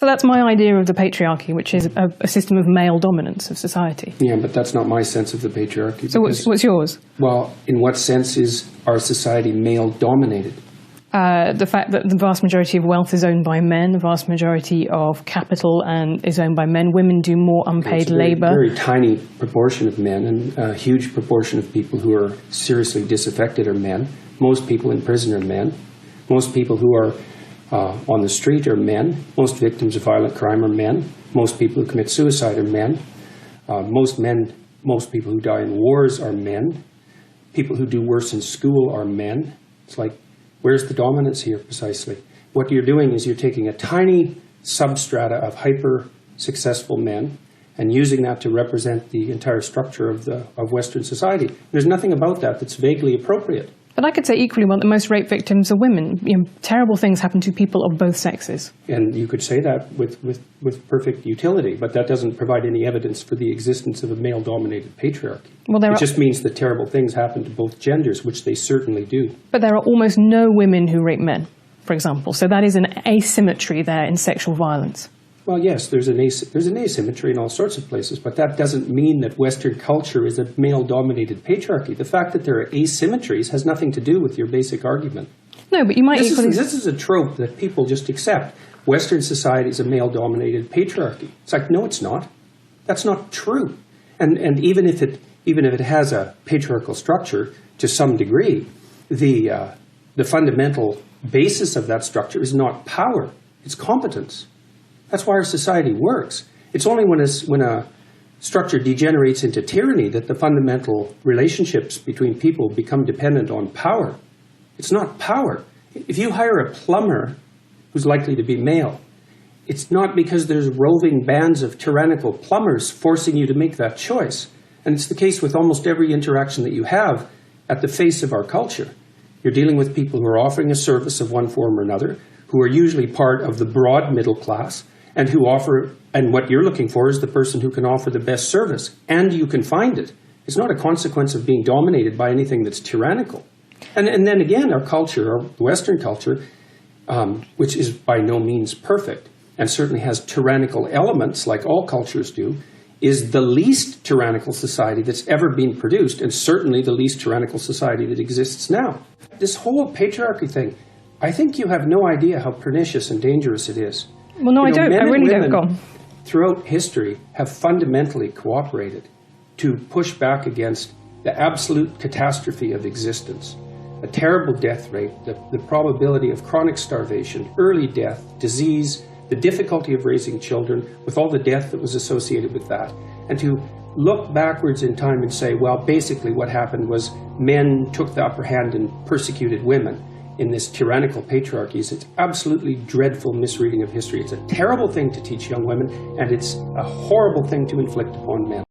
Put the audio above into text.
So that's my idea of the patriarchy, which is a system of male dominance of society. Yeah, but that's not my sense of the patriarchy. So what's yours? Well, in what sense is our society male-dominated? The fact that the vast majority of wealth is owned by men, the vast majority of capital is owned by men. Women do more unpaid labour. A very tiny proportion of men, and a huge proportion of people who are seriously disaffected are men. Most people in prison are men. Most people who are on the street are men. Most victims of violent crime are men. Most people who commit suicide are men. Most people who die in wars are men. People who do worse in school are men. It's like, where's the dominance here precisely? What you're doing is you're taking a tiny substrata of hyper-successful men and using that to represent the entire structure of Western society. There's nothing about that that's vaguely appropriate. But I could say equally well that most rape victims are women. Terrible things happen to people of both sexes. And you could say that with perfect utility, but that doesn't provide any evidence for the existence of a male-dominated patriarchy. Well, it just means that terrible things happen to both genders, which they certainly do. But there are almost no women who rape men, for example. So that is an asymmetry there in sexual violence. Well, yes, there's an asymmetry in all sorts of places, but that doesn't mean that Western culture is a male-dominated patriarchy. The fact that there are asymmetries has nothing to do with your basic argument. No, but you might This is a trope that people just accept. Western society is a male-dominated patriarchy. It's like, no, it's not. That's not true. And even if it has a patriarchal structure to some degree, the fundamental basis of that structure is not power, it's competence. That's why our society works. It's only when a structure degenerates into tyranny that the fundamental relationships between people become dependent on power. It's not power. If you hire a plumber who's likely to be male, it's not because there's roving bands of tyrannical plumbers forcing you to make that choice. And it's the case with almost every interaction that you have at the face of our culture. You're dealing with people who are offering a service of one form or another, who are usually part of the broad middle class, and what you're looking for is the person who can offer the best service, and you can find it. It's not a consequence of being dominated by anything that's tyrannical. And then again, our culture, our Western culture, which is by no means perfect, and certainly has tyrannical elements, like all cultures do, is the least tyrannical society that's ever been produced, and certainly the least tyrannical society that exists now. This whole patriarchy thing, I think you have no idea how pernicious and dangerous it is. Well, no, I don't. I really don't. Go on. Throughout history have fundamentally cooperated to push back against the absolute catastrophe of existence. A terrible death rate, the probability of chronic starvation, early death, disease, the difficulty of raising children, with all the death that was associated with that. And to look backwards in time and say, well, basically what happened was men took the upper hand and persecuted women in this tyrannical patriarchy. It's absolutely dreadful misreading of history. It's a terrible thing to teach young women, and it's a horrible thing to inflict upon men.